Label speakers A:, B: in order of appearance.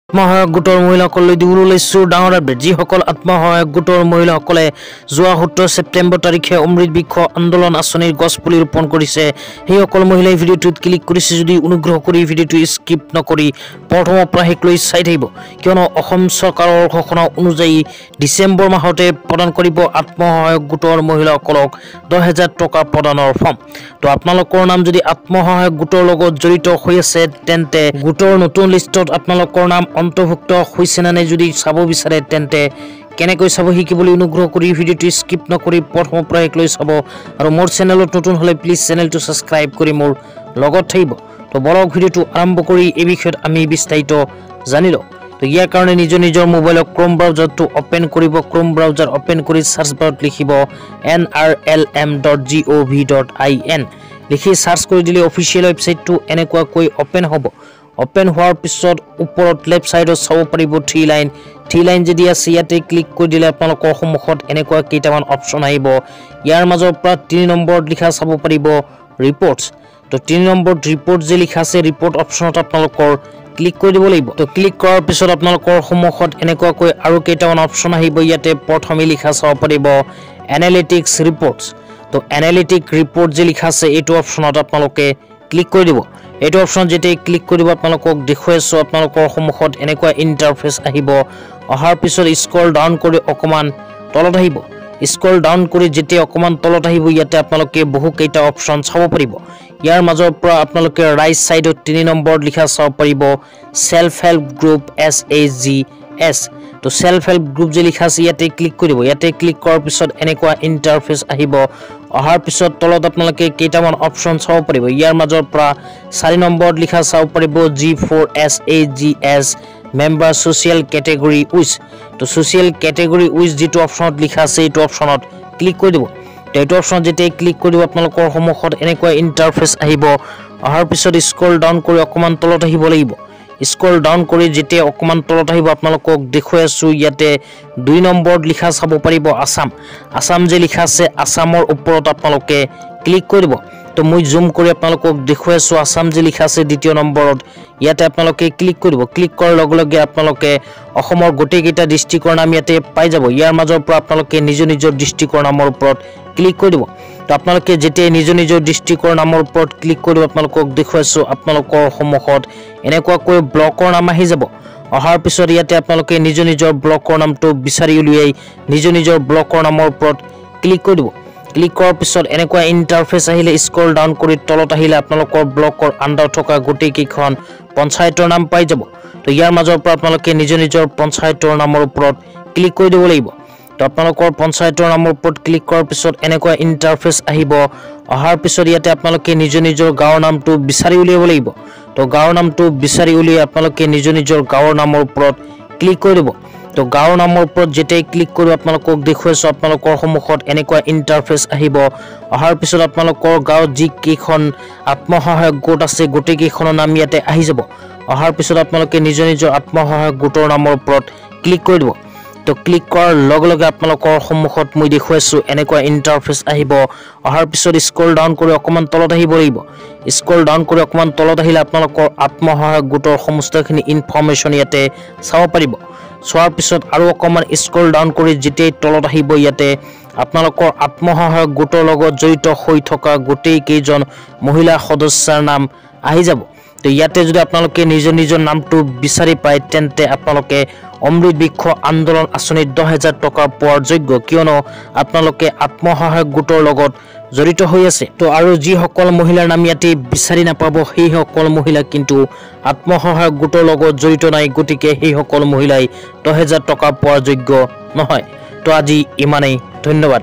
A: আত্মসহায়ক গোটৰ মহিলাসকললৈ দিবলৈ লৈছো ডাঙৰ আপডেট। যিসকল আত্মসহায়ক গোটৰ মহিলাসকলে যোৱা 17 ছেপ্টেম্বৰ তাৰিখে অমৃত বৃক্ষ আন্দোলন আঁচনিৰ গছ পুলি ৰোপণ কৰিছে, সেইসকল মহিলাই ভিডিঅ'টোত ক্লিক কৰিছে যদি অনুগ্ৰহ কৰি ভিডিঅ'টো স্কিপ নকৰি প্ৰথমৰ পৰা শেষলৈ চাই থাকিব, কিয়নো অসম চৰকাৰৰ ঘোষণা অনুযায়ী ডিচেম্বৰ মাহতে প্ৰদান কৰিব আত্মসহায়ক গোটৰ মহিলাসকলক 10,000 টকা প্ৰদানৰ ফৰ্ম। তো আপোনালোকৰ নাম যদি আত্মসহায়ক গোটৰ লগত জড়িত হৈ আছে তেন্তে গোটৰ নতুন লিষ্টত আপোনালোকৰ নাম অন্তৰ্ভুক্ত হৈছে নে নাই যদি চাব বিচাৰে তেন্তে কেনেকৈ চাব শিকিবলৈ অনুগ্ৰহ কৰি ভিডিঅ'টো স্কিপ নকৰি প্ৰথমৰ পৰা শেষলৈ চাব। আৰু মোৰ চেনেলত নতুন হ'লে প্লিজ চেনেলটো ছাবস্ক্ৰাইব কৰি মোৰ লগত থাকিব। তো বলক ভিডিঅ'টো আৰম্ভ কৰি এই বিষয়ত আমি বিস্তাৰিত জানি লওঁ। তো ইয়াৰ কাৰণে নিজৰ মোবাইলৰ ক্ৰোম ব্ৰাউজাৰটো ওপেন কৰিব। ক্ৰোম ব্ৰাউজাৰ ওপেন কৰি সাৰ্চ বাৰত লিখিব nrlm.gov.in লিখি সাৰ্চ কৰি দিলে অফিচিয়েল ৱেবছাইটটো এনেকুৱাকৈ ওপেন হ'ব। ওপেন হোৱাৰ পিছত ওপৰত লেফট সাইডত চাব পাৰিব থ্ৰী লাইন যদি আছে ইয়াতে ক্লিক কৰি দিলে আপোনালোকৰ সন্মুখত এনেকুৱা কেইটামান অপচন আহিব। ইয়াৰ মাজৰ পৰা 3 নম্বৰত লিখা চাব পাৰিব ৰিপৰ্টছ। তো 3 নম্বৰত ৰিপৰ্ট যে লিখা আছে ৰিপৰ্ট অপচনত আপোনালোকৰ ক্লিক কৰি দিব লাগিব। তো ক্লিক কৰাৰ পিছত আপোনালোকৰ সন্মুখত এনেকুৱাকৈ আৰু কেইটামান অপচন আহিব। ইয়াতে প্ৰথমে লিখা চাব পাৰিব এনালিটিক্স ৰিপৰ্টছ। তো এনালিটিক ৰিপৰ্ট যে লিখা আছে এইটো অপচনত আপোনালোকে ক্লিক কৰি দিব। এইটো অপচন যেতিয়া ক্লিক কৰিব আপোনালোকক দেখুৱাইছো আপোনালোকৰ সন্মুখত এনেকুৱা ইন্টাৰফেস আহিব। অহাৰ পিছত স্ক্ৰল ডাউন কৰি অকমান তলত আহিব। স্ক্ৰল ডাউন কৰি যেতিয়া অকমান তলত আহিব ইয়াতে আপোনালোকে বহু কেইটা অপচন চাব পাৰিব। ইয়াৰ মাজৰ পৰা আপোনালোকে ৰাইট সাইডত 3 নম্বৰত লিখা চাব পাৰিব সেলফ হেল্প গ্ৰুপ SHGS। তো সেলফ হেল্প গ্ৰুপ যে লিখা আছে ইয়াতে ক্লিক কৰিব। ইয়াতে ক্লিক কৰাৰ পিছত এনেকুৱা ইন্টাৰফেস আহিব। অহাৰ পিছত তলত আপোনালোকে কেইটামান অপচন চাব পাৰিব। ইয়াৰ মাজৰ পৰা 4 নম্বৰত লিখা চাব পাৰিব G4SHGS member social category wish. তো সোশ্যাল কেটেগৰী উইচ যেটো অপচনত লিখা আছে এইটো অপচনত ক্লিক কৰি দিব। এইটো অপচন যেতিয়া ক্লিক কৰিব আপোনালোকৰ সন্মুখত এনেকুৱা ইন্টাৰফেস আহিব। অহাৰ পিছত স্ক্ৰল ডাউন কৰি অকমান তলত আহিব লাগিব। স্ক্ৰল ডাউন কৰি যেতিয়া অকমান তলত আহিব আপোনালোকক দেখুৱাই আছো ইয়াতে 2 নম্বৰত লিখা চাব পাৰিব আসাম যে লিখা আছে আসামৰ ওপৰত আপোনালোকে ক্লিক কৰি দিব। তো মই জুম কৰি আপোনালোকক দেখুৱাই আছো আসাম যে লিখা আছে 2য় নম্বৰত ইয়াতে আপোনালোকে ক্লিক কৰিব। ক্লিক কৰাৰ লগে লগে আপোনালোকে অসমৰ গোটেই কেইটা ডিস্ট্ৰিক্টৰ নাম ইয়াতে পাই যাব। ইয়াৰ মাজৰ পৰা আপোনালোকে নিজৰ ডিস্ট্ৰিক্টৰ নামৰ ওপৰত ক্লিক কৰি দিব। তো আপোনালোকে যেতিয়া নিজৰ ডিস্ট্ৰিক্টৰ নামৰ ওপৰত ক্লিক কৰিব আপোনালোকক দেখুৱাইছো আপোনালোকৰ সন্মুখত এনেকুৱাকৈ ব্লকৰ নাম আহি যাব। অহাৰ পিছত ইয়াতে আপোনালোকে নিজৰ ব্লকৰ নামটো বিচাৰি উলিয়াই নিজৰ ব্লকৰ নামৰ ওপৰত ক্লিক কৰি দিব। ক্লিক কৰাৰ পিছত এনেকুৱা ইন্টাৰফেস আহিলে স্ক্ৰল ডাউন কৰি তলত আহিলে আপোনালোকৰ ব্লকৰ আন্ডাৰ থকা গোটেই কেইখন পঞ্চায়তৰ নাম পাই যাব। তো ইয়াৰ মাজৰ পৰা আপোনালোকে নিজৰ পঞ্চায়তৰ নামৰ ওপৰত ক্লিক কৰি দিব লাগিব। তো আপোনালোকৰ পঞ্চায়তৰ নামৰ ওপৰত ক্লিক কৰাৰ পিছত এনেকুৱা ইন্টাৰফেস আহিব। অহাৰ পিছত ইয়াতে আপোনালোকে নিজৰ গাঁৱৰ নামটো বিচাৰি উলিয়াব লাগিব। তো গাঁৱৰ নামটো বিচাৰি উলিয়াই আপোনালোকে নিজৰ গাঁৱৰ নামৰ ওপৰত ক্লিক কৰি দিব। তো গাঁৱৰ নামৰ ওপৰত যেতিয়া ক্লিক কৰি আপোনালোকক দেখুৱাইছো আপোনালোকৰ সন্মুখত এনেকুৱা ইন্টাৰফেস আহিব। অহাৰ পিছত আপোনালোকৰ গাঁৱত যি কেইখন আত্মসহায়ক গোট আছে গোটেই কেইখনৰ নাম ইয়াতে আহি যাব। অহাৰ পিছত আপোনালোকে নিজৰ আত্মসহায়ক গোটৰ নামৰ ওপৰত ক্লিক কৰি দিব। তো ক্লিক কৰাৰ লগে লগে আপোনালোকৰ সন্মুখত মই দেখুৱাইছো এনেকুৱা ইন্টাৰফেস আহিব। অহাৰ পিছত স্ক্ৰল ডাউন কৰি অকমান তলত আহিব লাগিব। স্ক্ৰল ডাউন কৰি অকমান তলত আহিলে আপোনালোকৰ আত্মসহায়ক গোটৰ সমস্তখিনি ইনফৰমেশ্যন ইয়াতে চাব পাৰিব। চোৱাৰ পিছত আৰু অকমান স্ক্ৰল ডাউন কৰি যেতিয়া তলত আহিব ইয়াতে আপোনালোকৰ আত্মসহায়ক গোটৰ লগত জড়িত হৈ থকা গোটেই কেইজন মহিলা সদস্যৰ নাম আহি যাব। তো ইয়াতে যদি আপোনালোকে নিজৰ নামটো বিচাৰি পায় তেন্তে আপোনালোকে অমৃত বৃক্ষ আন্দোলন আঁচনিৰ 10,000 টকা পোৱাৰ যোগ্য, কিয়নো আপোনালোকে আত্মসহায়ক গোটৰ লগত জড়িত হৈ আছে। তো আৰু যিসকল মহিলাৰ নাম ইয়াতে বিচাৰি নাপাব সেইসকল মহিলা কিন্তু আত্মসহায়ক গোটৰ লগত জড়িত নাই, গতিকে সেইসকল মহিলাই 10,000 টকা পোৱাৰ যোগ্য নহয়। তো আজি ইমানেই, ধন্যবাদ।